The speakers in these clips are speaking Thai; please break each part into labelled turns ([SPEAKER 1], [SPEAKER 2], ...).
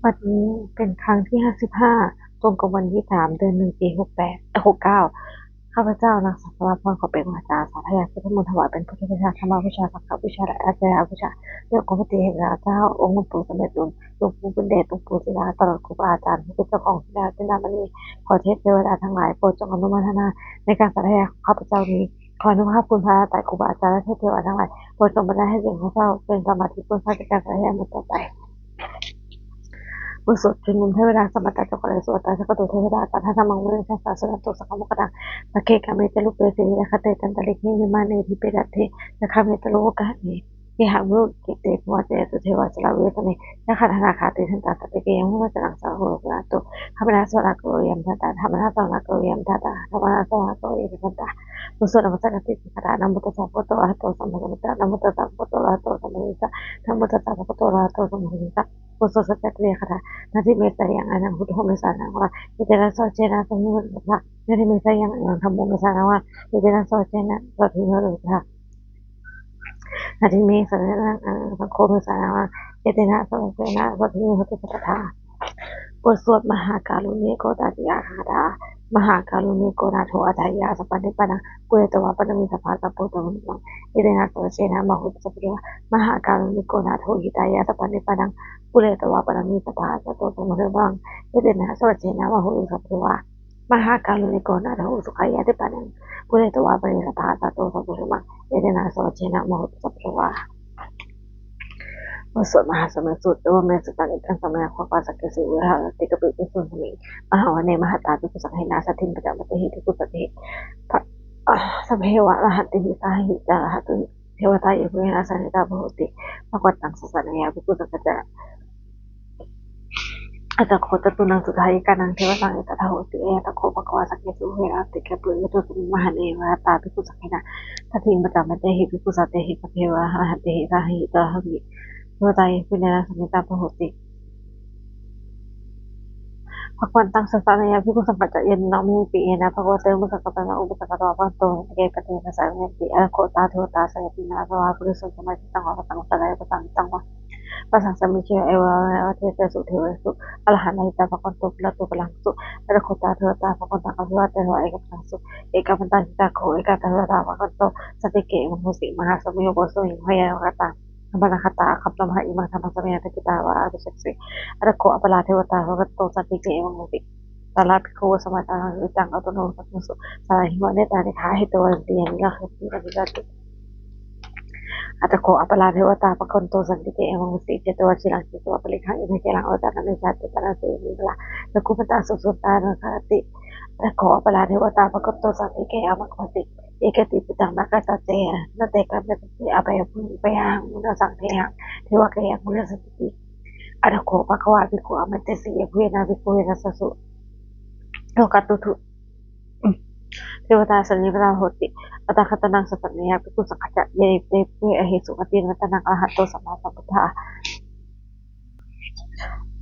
[SPEAKER 1] วันนี้เป็นครั้งที่55ตรงกับวันที่3เดือน1ปี6869ข้าพเจ้านางสาวสราพรขอเป็นวาจาสาธยายพุทธมนต์ถวายเป็นพุทธบูชาธรรมบูชาสังฆบูชาและอาจารย์บูชาเรื่องของพระเถระเจ้าองค์หลวงปู่สมเด็จหลวงปู่บุญเดชหลวงปู่ศิลาตลอดครูบาอาจารย์ที่เป็นเจ้าของศิลาเป็นนามณีขอเทพเทวดาทั้งหลายโปรดจงอนุโมทนาในการสาธยายของข้าพเจ้านี้ขออนุภาพคุณพระแต่ครูบาอาจารย์และเทพเทวดาทั้งหลายโปรดจงบันดาลให้เสียงของเราเป็นสมาธิคุณพระในการสาธยายมันต่อไป บทสวดชุมนุมเทวดาสมบัติเจ้าของสวดตาสักตุเทวดาตถาธรรมังวิริชาสาสนันตุสังฆมุกดังตะเคกามิจลุเปสิริคเตตันตะลิขิมิมาเนทิเปดัตเทนะคามิตโลกะเนทิหังรุกิเตภวะเจสุเทวะสลาเวทเนนะคาธนาคาติทันตาตะเกยังมุขจังสาโหสนาตุขมนาสวรโกยัมทัตตาธรรมนาสวรโกยัมทัตตาธรรมนาสวรโกยัมทัตตาบุษนมัสสะติสิกขานะมุตตะสัพพะโตอะระหะโตสัมมาสัมพุทธัสสะนะมุตตะสัพพะโตอะระหะโตสัมมาสัมพุทธัสสะนะมุตตะสัพพะโตอะระหะโตสัมมาสัมพุทธัสสะบุษสัจจะเกลียคา Nanti misalnya anak hutu misalnya wah itu lah soalnya semua lah nanti misalnya yang kamu misalnya wah itu lah soalnya berarti harus lah nanti misalnya aku misalnya wah itu lah soalnya berarti harus lah บทสวดมหาการุณิโกตติยาคาถามหาการุณิโกนาโถอัฏฐายาสัพพันธิปนังปุเรตวะปนมิสัพพะสัพพุทโธมังอิเดนะโสเชนะมหุสัพพะมหาการุณิโกนาโถหิตายาสัพพันธิปนังปุเรตวะปนมิสัพพะสัพพุทโธมังอิเดนะโสเชนะมหุสัพพะมหาการุณิโกนาโถสุขายาติปนังปุเรตวะปนมิสัพพะสัพพุทโธมังอิเดนะโสเชนะมหุสัพพะบทสวดมหาสมัยสูตรว่าเมสุตังอิทังสมัยความปาสักเกสุวิหารติกปิปิสุนทมิมหาวเนมหาตาปิปุสังหินาสัตถินปะจามัตถิปิปุสัตถิสัพเพวะระหัตติสาหิจาระหัตตุเทวตาเยปุเรนะสันนิตาโหติภควตังสัสสะนายาปิปุสังกัจจะอัตโคตตุนังสุทายกานังเทวตังอิตถาโหติเอตโคภควสักเกสุวิหารติกปิปิสุมหาเนมหาตาปิปุสังหินาสัตถินปะจามัตถิปิปุสัตถิสัพเพวะระหัตติสาหิจาระหัตตุเทวตาเยปุเรนะสันนิตาโหติภควันตังสัสสะนายาภิกขุสังกัจจะเยนนามิปิเยนะภควเตมุสังกัปปะนะอุปสังกัปปะวันโตเกปะเตนะสายเมติอะโคตาเทวตาสยตินาสวาปุริสุสมัยตังวะตังสลายปะตังตังวะปัสสังสมิเชเอวะเทเตสุเทวสุอรหันต์ตาภควันโตปะโตปะลังสุอะโคตาเทวตาภควันตังอภิวาเตวะเอกปังสุเอกปันตังตาโคเอกตาเทวตาภควันโตสติเกมโหสิมหาสมิโยโกสุหิมหยะกตาธรรมนาคตาคัปตมหะอิมังธรรมสมัยตกิตาวะอภิเชกสิอะโคอปลาเทวตาภควันโตสติเกมโหสิสาราภิกขุสมัยตาหรือจังอัตโนมัติสุสาราหิมะเนตานิขาหิตวันเตียนก็คือที่อภิญญาตุอัตโคอัปปลาเทวตาปะคนโตสันติเกมังสิเจตวชิรังจิตวปริขังอินทเกลังอวตารนิสัตติปนาสิมิลาตะคุปตาสุสุตานะคติอัตโคอัปปลาเทวตาปะคนโตสันติเกมังคติเอกติปิตังนักตะเจนะเตกัมเปติอภัยภูมิไปหังมุนสังเทหังเทวะเกยังมุนสติอัตโคปะควาภิกขุอมัตเตสีเวนะภิกขุเวนะสสุโลกัตตุถุเทวตาสันนิปตาโหติอัตถคตนังสัสสะเนยภิกขุสังฆะเยเตเปอหิสุอตินัตนังอรหัตโตสัมมาสัมพุทธะ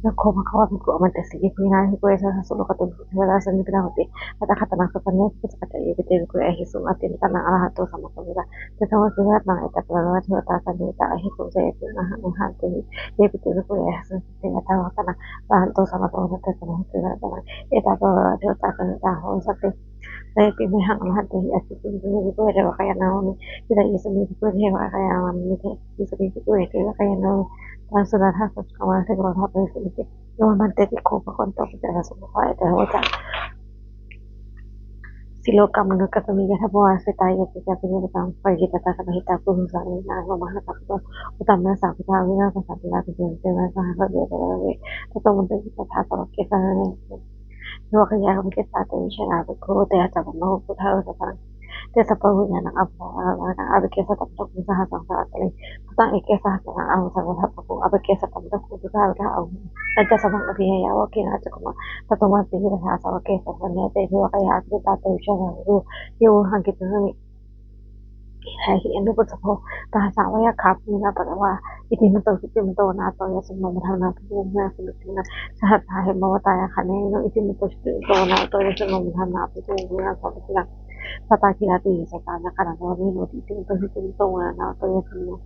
[SPEAKER 1] นะโคภควาภิกขุอมัตตสิภินาภิกขุเอสะสุโลกัตตุถุเทวตาสันนิปตาโหติอัตถคตนังสัสสะเนยภิกขุสังฆะเยเตภิกขุเอหิสุอตินัตนังอรหัตโตสัมมาสัมพุทธะเตสังวะสิวัตนังเอตปะนะเทวตาสันนิปตาอหิสุเจตินะหะหันติเยปิติภิกขุเอหิสุเตนะตะวะตนะอรหัตโตสัมมาสัมพุทธะสัมมาสัมพุทธะเอตปะนะเทวตาสันนิปตาโหสัพSaya pilih hak hati asisten itu ada kayak naon tidak bisa itu hewa kayak itu bisa itu kayak kayak naon dan sudah hasil kawan saya kalau apa itu yang mantek kok kontak kita semua itu hoja siloka menurut kami ya bahwa saya kita punya tentang pagi kita akan kita pun misalnya nah memahami faktor utama satu tahu ya satu lagi dengan sahabat dia atau mungkin kita tahu kita Dua kaya kami kita tahu isyana berko te ata mau putar tentang te sapahunya nang apa kesa tamtok usaha sang kali tentang ikesa sang ang sang apa ko apa kesa tamtok usaha ka ang aja sa mga biya wa kina sa kuma tatuma ti sa sa kesa kanya te dua kaya kita tahu isyana ru yo hangit nami ใช่เห็นด้วยบทสภภาษาว่ายครับนี่นะแปลว่าอิติมันโตสิติมันโตนะตอยสมมติทางนาพูดนะสมุตินะสหัสหาเหมวตายค่ะเนี่ยอิติมันโตสิติมันโตนะตอยสมมติทางนาพูดนะสมุตินะสตาคิราตีสตานะขณะนี้โนติติมันโตสิติมันโตนะตอยสมมติ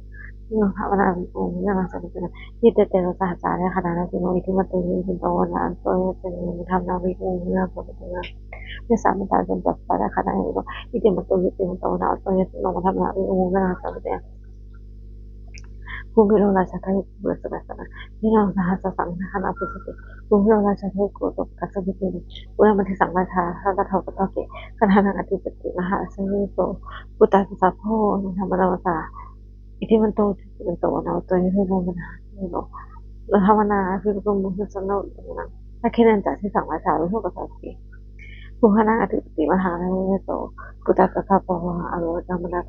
[SPEAKER 1] भावना विज्ञानासंबंधित विद्यते सहचार्य खदानतिनो इति मत्तोहितोनान्तोयतनिधाम्ना विज्ञानासंबंधित निसामताजं तत्परा खदानिनो इति मत्तोहितोनान्तोयतनिधाम्ना विज्ञानासंबंधित Kumbhirogasakai Kurasana, Sahasa Sanghana Pusati, Kumbhirogasakai Kuto Kasabiti, Uramati Sangata, Hagataki, Kanhana Atipati, Mahasani, Putasapo, Hamanavata, Itimanto, the Havana, Filgum Musano, Akinanta, Samata, Hogati, Kuhana Atipati, Mahana, Putasapo, Arogamana.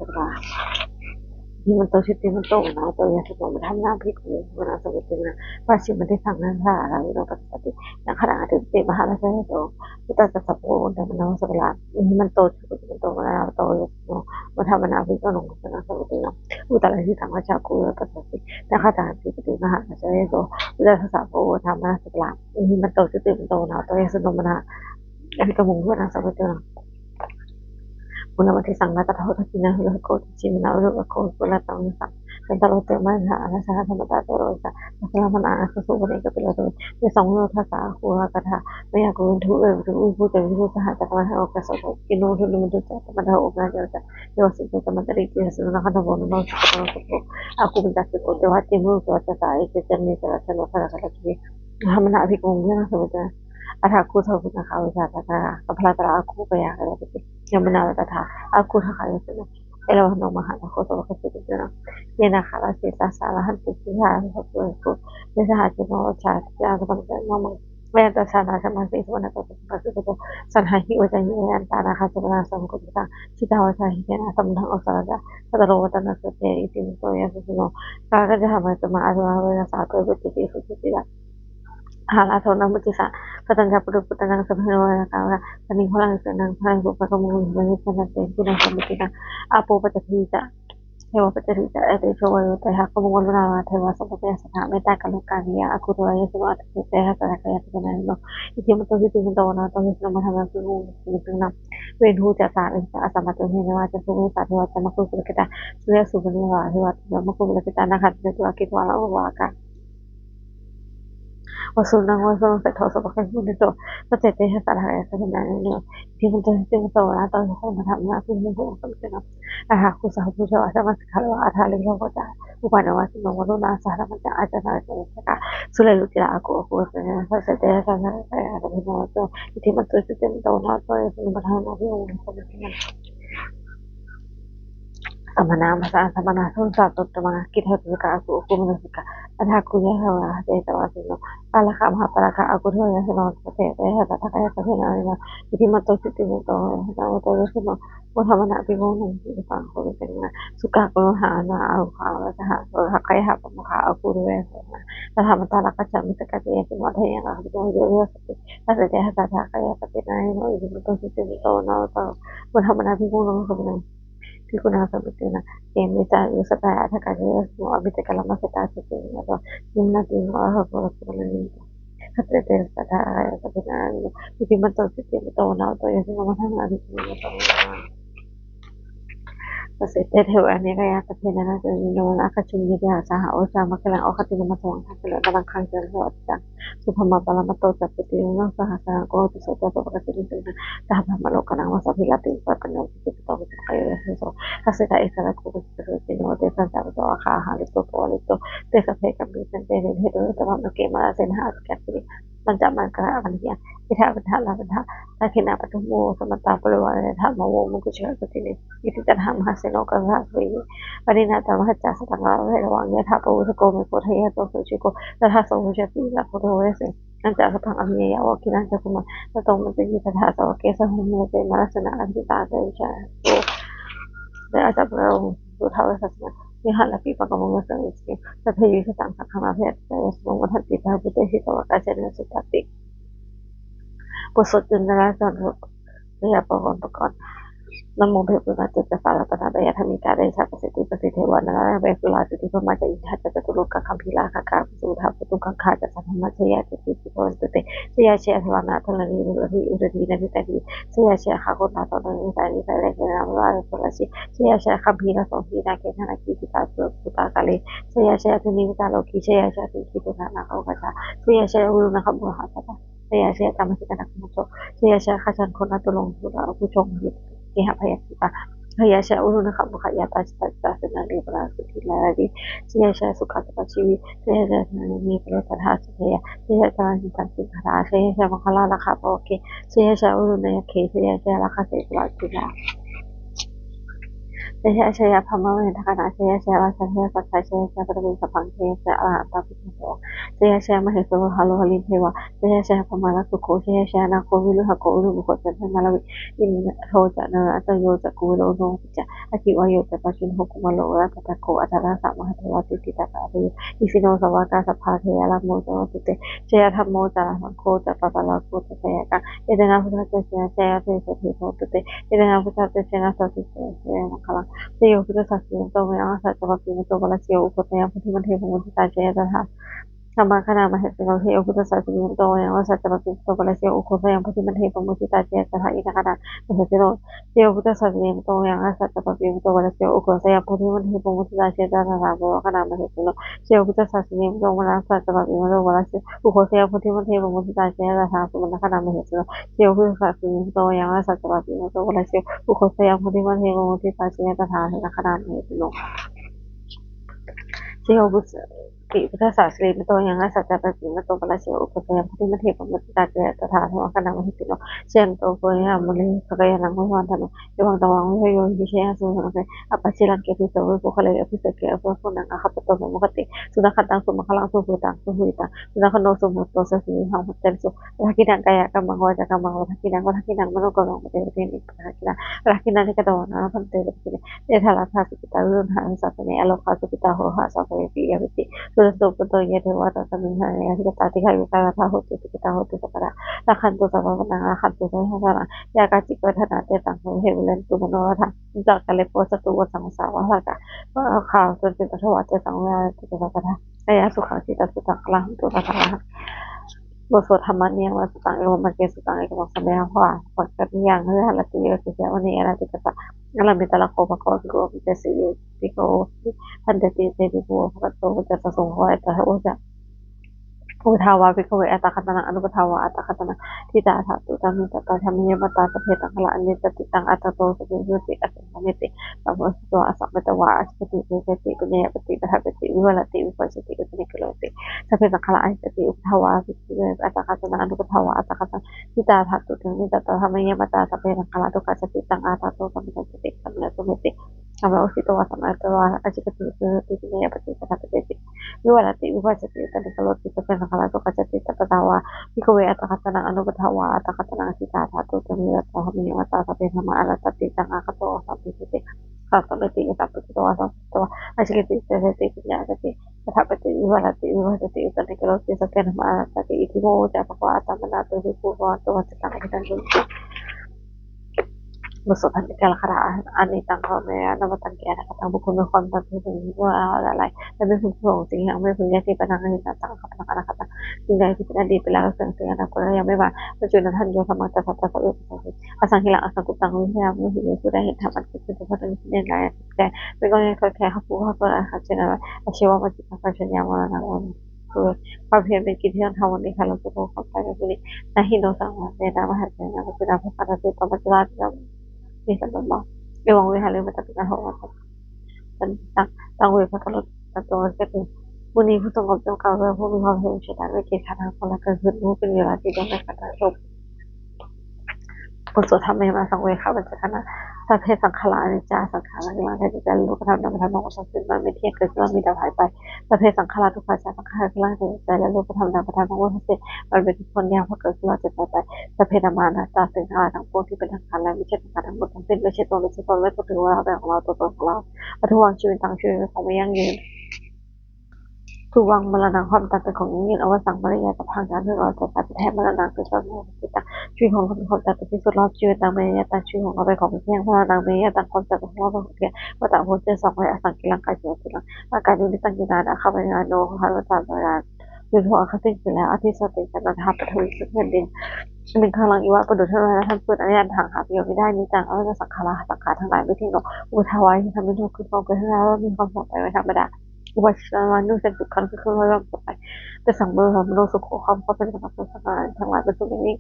[SPEAKER 1] Himatositimatona toyasinombrahmana bhikkhu vanasavitina pasimati sanghara viropati nakharati te maharasato utatasapo damana sagala himatositimatona toyasino vadhamana bhikkhu vanasavitina utalasi samachaku patati nakharati te maharasato utatasapo vadhamana sagala himatositimatona toyasinomana bhikkhu vanasavitina Unamati sanggata tahu kina hulu ko cimina hulu ko pula tahu sa tentang tema na sa sama tahu rosa masalah mana susu beri kepala tu ya sanggup thasa hua kata maya ko tu ubu tu sah takkan hau kaso kino hulu muda teman tahu obra jauh ya wasit teman dari kia sudah kan tahu nama aku minta sikit tu hati mu tu ada saya kerja terasa lupa lagi hamna abhi ko mungkin sebetulnya ada aku tahu kita kau jata kepala aku kayak gitu Yamuna tha aku thakaya sena ela no mahana ko to ko sena yena khala se ta sala han ti ha ko desa ha ti no cha ya ko ta no ma me ta sana sama se so na ko pa ko san ha hi o ta ni an ta na ha so na sam ko ta si ta wa sa hi na sam na o sa da ta ro ta na se te ti so ya so no ka ga ja ma ta ma a wa sa ko ko ti so ti da hala thona mutisa patanga putu putana sabhana ka kani hola senang hang ko pa mo ni sana te kina samutina apo patita hewa patita ate jowa te ha ko mo na te wa sa pate sa meta ka lo ka ya aku to ya so at te ha ka ka ya kana no iki mo to ti to na to ni na ma ha ku ni na wen hu ta sa sa sama to ni na ta su sa wa ta ma ko kita suya su ni wa hewa ma ko kita na khat te to ki to ala wa ka Wasunang wasong sa thoso pa kasi dito matete sa talaga sa nanay hindi mo to hindi mo to wala to sa marami na hindi mo to sa ako sa hapo sa asa mas kalawa at haling ko ta upana wasin mo wala na sa harapan sa ata na sa sulalo tira ako sa te sa na kaya mo to hindi mo to sa to na to yung marami na yung Samana masa samana son satu teman kita suka aku suka ada aku ya hawa saya tahu sih ala kam para ka aku tuh ya seno saya ya kata kayak sana ya jadi mato situ itu tahu tahu sih mau sama nak bingung nih di pangku itu suka aku hana aku kalau saya kayak apa muka aku tuh ya nah sama tanah kaca bisa kasih ya cuma ada yang aku tuh ya tapi saya kata kayak tapi nah ini itu mato situ itu nah tahu sama nak bingung sebenarnya Pikuna sabatina mita yusata atakaya mo abite kalama seta sitina to nimna tin ha ko ni hatre te sata sabina iti mato sitina to na to yesi mo na ni kasi hewan kaya kapina na no nakachungi dia sa o sa makala o katina matong sa dalang kanser so sa supama pala mato sa piti no sa sa ko to so to kasi dito na tama maloka na sa pilatin pa kanya dito to kayo so kasi ta isa na ko sa tino de sa sa to ha ha dito po dito te sa pe kami sa te ne dito to na ke ma sen ha kasi panjaman ka kanya kita betala betala akhirnya ketemu sama tahu ada hama wo mungkin juga begini itu kan hama hasil lokal hasil pada nata baca setengah lewangnya tahu sekolah mekot ya tuh suciku dan hasil ujian tidak perlu wes nanti aku tanggal ini ya wakil nanti aku mau tahu mungkin kita hasil oke sama mungkin malah senang kita ada ujian tuh dan ada perlu tahu hasilnya ini hal lebih pakai mengusung itu tapi itu tangkap hama ya saya semua hati tahu betul sih kalau kasihnya seperti pusat jenderal ya pokok Namo Bhagavate Vasudevaya Padaya Dhamika Desa Pasiti Pasiti Vanara Vesula Siti Pamaja Idhata Tatuluka Kampila Kaka Sudha Putuka Khaja Samamaja Yati Siti Pavante Siyaasha Havana Tolani Uradi Navitari Siyaasha Hakota Tolani Tari Ramara Tolasi Siyaasha Kabira Sohina Ketana Kita Putakali Siyaasha Tunimita Loki Siyaasha Tikitana Kogata Siyaasha Uruna Kabuhata Siyaasha Kamasita Nakumoto Siyaasha Hasan Kona Tolong Puchong Kihapayata Siyaasha Uruna Kabuhayata Stasana Libra Sutilari Siyaasha Sukata Chiwi Siyaasha Nimi Protahasaya Siyaasha Hitansi Kara Siyaasha Makala Lakaboke Siyaasha Uruna Ke Siyaasha Lakase Latila Siyaasha Pamawin Takana Siyaasha Lasaya Sata Siyaasha Perwisa Pangke Siyaasha Taputo Siyaasha Mahesu Halo Halimhewa Siyaasha Pamala Suko Siyaasha Nako Vilu Hako Ulu Bukota Malawi in Hoja Na Ata Yoja Kulo No Picha Aki Wayota Pashin Hokumalo Ratako Atara Samahawa Tita Kari Isino Sawaka Sapati Ala Moto Tite Siyaasha Mota Kota Papala Kota Sayaka Idana Hutata Siyaasha Pesa Tito Tite Idana Hutata Siyaasha Tite Makala Siyo kita saksi untuk mengangkat seperti itu kalau siyo ukutnya yang penting penting penting saja ya dah sama kan nama itu kalau siyo kita saksi untuk mengangkat seperti itu kalau siyo ukutnya yang penting penting penting saja ya dah ini karena begitu siyo kita saksi untuk mengangkat seperti itu kalau siyo ukutnya yang penting penting penting saja ya dah kalau kan nama itu siyo kita saksi untuk mengangkat seperti itu kalau siyo ukutnya yang penting penting penting saja ya dah kalau kan nama itu siyo kita saksi untuk mengangkat seperti itu kalau siyo ukutnya yang penting penting penting saja ya dah kalau kan nama itu siyo kita saksi itu yang asal dapat itu kalau siyo ukutnya yang penting penting penting saja ya dah kalau kan nama itu siyo untuk yang mulai kaya nama wanita yang tawang yang siya sudah apa sih lagi itu kalau itu sekian apa pun yang apa tuh mengkati sudah kadang semua kalang sudah sudah kenal semua proses ini hampir terus lagi dan kayak kamang lagi dan menurut kalau ini lagi nanti kita warna penting begini dia salah satu kita belum harus satu ini alokasi kita harus satu ini ya betul sudah betul ya dewa atau misalnya kita tadi kita tahu itu kita tahu itu sekarang akan tuh sama menang akan tuh sama ya kasih kepada nanti tanggung hebulan tuh menurutจากการเล็บโพสตูสังสารวัฏข่าวจนเป็นประวัติสังเวยตุตระนะอายะสุขังสิตสุตังคลังตุตระบทสวดธรรมเนี่ยว่าสุตังเอวมันเกสุตังเอกมังสมัยเพราะว่าผลกันอย่างเรื่องอะไรที่เกิดจากวันนี้อะไรที่เกิดจากอะไรมีแต่ละโคปกรณ์ก็มีแต่สิ่งที่เขาท่านจะตีในที่บัวพระโตจะประสงค์ไว้แต่ถ้าว่าจะอุทาวาภิกขเวอัตตคัตนะอนุปทาวาอัตตคัตนะทิตาถาตุตามิตตาธรรมิยมตาสเพตังคละอนิจจติตังอัตตโตสติสุติอัตตมิติสัมโพสโตอสัมปตวาอสติเวติปุญญปฏิปทาปฏิวิวัลติวิปัสสติอุตนิกโลติสเพตังคละอนิจจติอุทาวาภิกขเวอัตตคัตนะอนุปทาวาอัตตคัตนะทิตาถาตุตามิตตาธรรมิยมตาสเพตังคละทุกขสติตังอัตตโตสัมปติสัมโสมิติสัมโพสิโตอสัมปตวาอจิกติสุติปุญญปฏิปทาปฏิวิวัลติวิปัสสติอุตนิกโลติสเพตังคละทุกขสติTawa Ikawe at katana ano batawa at katana kita tato tumira sa hami mata sa pinama ala tati tang akato sa pisiti kasamiti itapo ito sa ito asikiti sa pinya tati tapati iwalati itani kaloti sa pinama ala tati itimo sa pakwata manato di puwa to sa kakitan gusto kan kalakara ani tang ko me ana matang kaya nakatang buko ng kontak nito wala lai sabi ko sige ang may punya si panang kita tang kata hindi kita di pala sa kaya ko na may ba tujuan hanjo sa mga tasa asang hilang asang kutang niya mo hindi sudah hitapan kita sa tang hindi na kaya pero kaya hapo kasi na asyawa masita kasi niya mo na so pabhi me kidhian hawan ni khalo ko kapag ni nahido sa mga dama hatin na pinapakara sa pagkatlat bisa ba ewan we hale mata kita hawa tentang tangwe patalo tato kete muni putong ngom ka wa ho mi ho he chita we ke khana kola ka zuru ke ni ra ti do na kata so บทสวดธรรมมาสังเวชข้าพเจ้าคณะสัพเพสังขารอนิจจาสังขารนิรันดร์จะรู้กระทำนามกระทำนองสังสิ้นมันไม่เที่ยงเกิดขึ้นมีดับหายไปสัพเพสังขารทุกขสังขารคือร่างกายใจและรู้กระทำนามกระทำนองสังสิ้นมันเป็นคนเดียวเพราะเกิดขึ้นเราจะตายไปสัพเพนามานะตาสิ่งทั้งหลายทั้งปวงที่เป็นทางการและไม่ใช่ทางการทั้งหมดทั้งสิ้นไม่ใช่ตนไม่ใช่ตนไม่ถือว่าเป็นของเราตัวตนของเราปฏิวัติชีวิตทั้งชีวิตของไม่ยั่งยืนทุวังมรณะความตายเป็นของยิ่งยืนอวสังมรณะกับทางการเพื่อเราจะตายแทนมรณะคือสมุทิตาชีวิตของเราเป็นของตายเป็นที่สุดรอบชีวิตต่างเมียต่างชีวิตของเราเป็นของเพียงเพราะต่างเมียต่างคนต่างของเราเป็นของเพียงว่าต่างคนจะสองไว้อสังกิรังกายเสียสุดละอาการนี้ตั้งยินดาเข้าไปในโลกหาว่าต่างเวลา อยู่ทั่วคติอยู่แล้วอธิสติจันทาปทวีสุเพื่อนดินเป็นข้างหลังอีว่าประดุจเท่านั้นท่านเปิดอนุญาตทางหาประโยชน์ไม่ได้นิจังเอาจะสังขารสังขารทั้งหลายไม่ทิ้งหรอกอุทาวายที่ทำให้ทุกข์คือความเกิดขึ้นแล้วมีความสงสัยไม่ธรรมดาอุบัติเหตุนุ่งเส้นตุกขันคือคือความสงสัยแต่สั่งเบอร์ของมโนสุขความก็เป็นกับสังขารทั้งหลายเป็นสุขอย่างนี้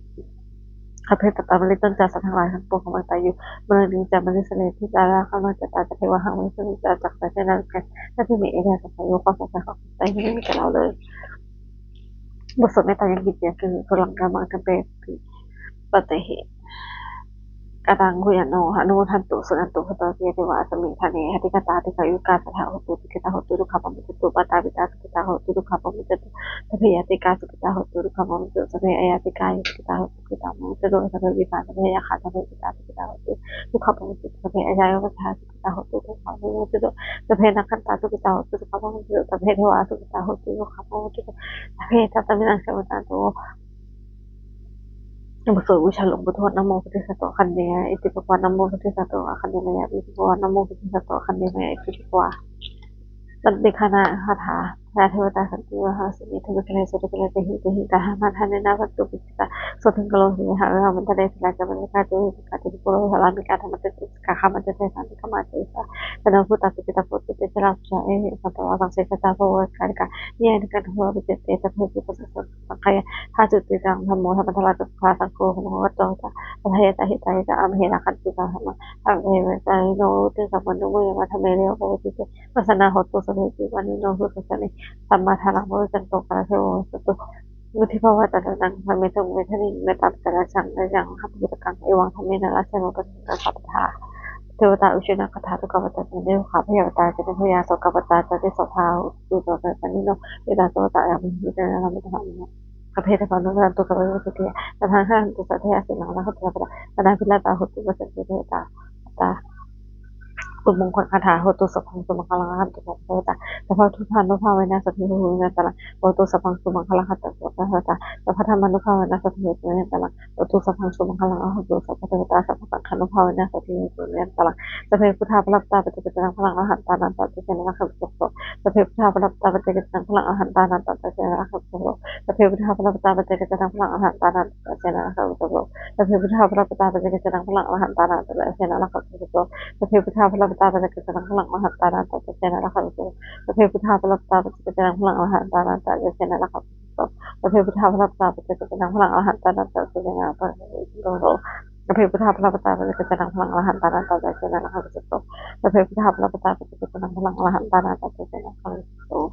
[SPEAKER 1] ข้าพเจ้าตามริต้นจากสัตว์ทั้งหลายทั้งปวงของมันตายอยู่มันดึงจากมันเสน่ห์ที่ตาละข้ามันจะตาจะเทวะหังมันจะจากแต่ในนั้นกันถ้าที่มีเอเดียสงสัยความสงสัยของใจไม่มีกับเราเลยบทสวดเมตตายังกิจเนี่ยคือพลังกำลังกันเป็นปฏิเหตุ กตังหุยโนหะโนทันตุสุนันตุขตเยเทวะสมิงทะเนหติกตาติกายุกาสถาโหตุติกตาโหตุทุกขปมิจตุปตาปิตาสุกิตาโหตุทุกขปมิจตุสัพเพยติกาสุกิตาโหตุทุกขปมิจตุสัพเพอายติกายุกิตาโหตุสุกิตาโหตุสัพเพวิปาสัพเพยะขาสัพเพปิตาสุกิตาโหตุทุกขปมิจตุสัพเพอายวัฏฐาสุกิตาโหตุทุกขปมิจตุสัพเพนักขันตาสุกิตาโหตุทุกขปมิจตุสัพเพเทวะสุกิตาโหตุทุกขปมิจตุสัพเพทัตตมินังเสวตาโตนโมสวดวิชาหลวงปู่ทวดนะโมพุทธัสสะคันเดียอิติปะปะนะโมพุทธัสสะคันเดียมะอิติปะปะนะโมพุทธัสสะคันเดียมะอิติปะปะตัดเดคานาคาถาพระเทวตาสันติวหาสิเทวกเลสุตกเลเตหิเตหิกาหามาทันนาวัตตุปิสกาโสติงกโลหิหารามันตะเดสกาจะมันกาเจหิกาติโกโลหารามิกาธรรมเตติสกาขามันจะเทสันติกมาเตสะตนะพุทธสุกิตาพุทธิเตสราชะเอหิสัตตวะสังเสกตาโพวกาลิกาเยนกันหัวปิเตเตสัพเพปุตตะสังขยะหาจุติตังธัมโมธัมมัทราตุภาสังโฆโหวัตโตตะปะเทตะหิตะหิตะอมเหระคันติกาหะมะทังเอเวตาโนติสัพพะนุเวมะทะเมเรโอติเตปัสสนาโหตุสัพเพติวันนิโนหุตสะเน สัมมาทานังโมจันโตกะเทโวสตุมุทิภาวะตะนังพระเมตุเมทนิเมตัปตะระสังระยังหัตถิตกังเอวังธรรมเนนะรัสสะโนปะสังกัปปะทาเทวตาอุชนะคาถาตุกปตะเนวขาพยาวตาจะเป็นพยาโสกปตาจะได้สภาอุตตะปะนิโนเวตาโตตะยามิหิตะนะมิตะนะพระเพทพานุรันตุกะเวสุเทตะทังหันตุสัทเทอสิลังนะคัตตะปะตะนาภิลาตาหุตุปะสันติเทตาตาตุมงคลคาถาโหตุสัพพังสุมังคลังหันตุสัพพะตาสัพพะทุทานุภาเวนะสัพพิโหเวนะตะละโหตุสัพพังสุมังคลังหันตุสัพพะตาสัพพะธรรมานุภาเวนะสัพพิโหเวนะตะละโหตุสัพพังสุมังคลังหันตุสัพพะตาสัพพะสังฆานุภาเวนะสัพพิโหเวนะตะละสัพเพพุทธาภลัตตาปฏิปตังพลังอรหันตานันตะเจนะขับสุขสัพเพพุทธาภลัตตาปฏิปตังพลังอรหันตานันตะเจนะขับสุขสัพเพพุทธาภลัตตาปฏิปตังพลังอรหันตานันตะเจนะขับสุขสัพเพพุทธาภลัตตาปฏิปตังพลังอรหันตานันตะเจนะขับสุขสัพเพพุทธาภลัตตาปฏิปตังพลังอรหันตานันตะเจนะขับสุขสัพเพพุทธาภลัตตาปฏิปตังพลังอรหันตานันตะเจนะขับสุขสัพเพพุทธาภลัตตาปฏิปตังพลังอรหันตานันตะเจนะขับสุขสัพเพพุทธาภลัตตาปฏิปตังพลังอรหันตานันตะเจนะขับสุขสัพเพพุทธาภลัตตาปฏิปตังพลังอรหันตานันตะเจนะขับสุข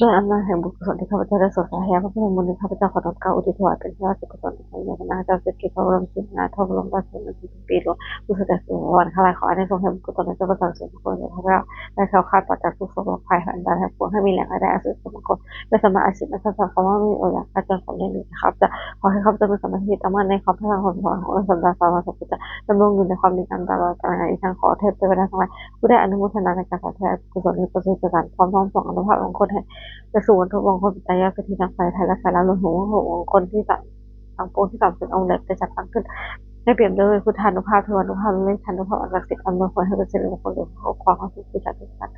[SPEAKER 1] ด้วยอำนาจแห่งบุญกุศลที่ข้าพเจ้าได้สวดสาธยายพระพุทธมนต์นี้ข้าพเจ้าขอน้อมเกล้าอุทิศถวายเป็นพระราชกุศลในพระนามเจ้าสิทธิพระบรมศาสนาทบรมราชชนนีปีหลวงผู้เสด็จสู่วันข้าราชขอให้ได้ทรงแห่งบุญกุศลในเจ้าประสานสิ่งทุกคนในพระเจ้าได้แคล้วคลาดปลอดจากทุกโศกโรคภัยอันใดทั้งปวงให้มีแหล่งรายได้อาศัยสมบูรณ์และสมาอาชีพและทรัพย์สมบัติไม่มีโอกาสอาจารย์ของเรื่องนี้นะครับจะขอให้ข้าพเจ้ามีสมาธิตั้งมั่นในความพยายามขององค์สมเด็จพระสัมมาสัมพุทธเจ้าดำรงอยู่ในความดีงามตลอดกาลอีกทั้งขอเทพเทวดาทั้งหลายผู้ได้อนุโมทนาในการสาธยายกุศลนี้ประเสริฐการพร้อมน้อมส่งอนุภาพของคนให้ จะสู่วันทุกวันคนตายากที่นักไฟไทยและสายแล้วหัวหัวคนที่สั่งสังโปที่สั่งเป็นองค์เล็กจะจัดตั้งขึ้นให้เปรียบด้วยพุทธานุภาพเทวานุภาพและธานุภาพอันศักดิ์สิทธิ์อำนวยผลให้เป็นสิริมงคลแก่ผู้ครองของผู้จัดการ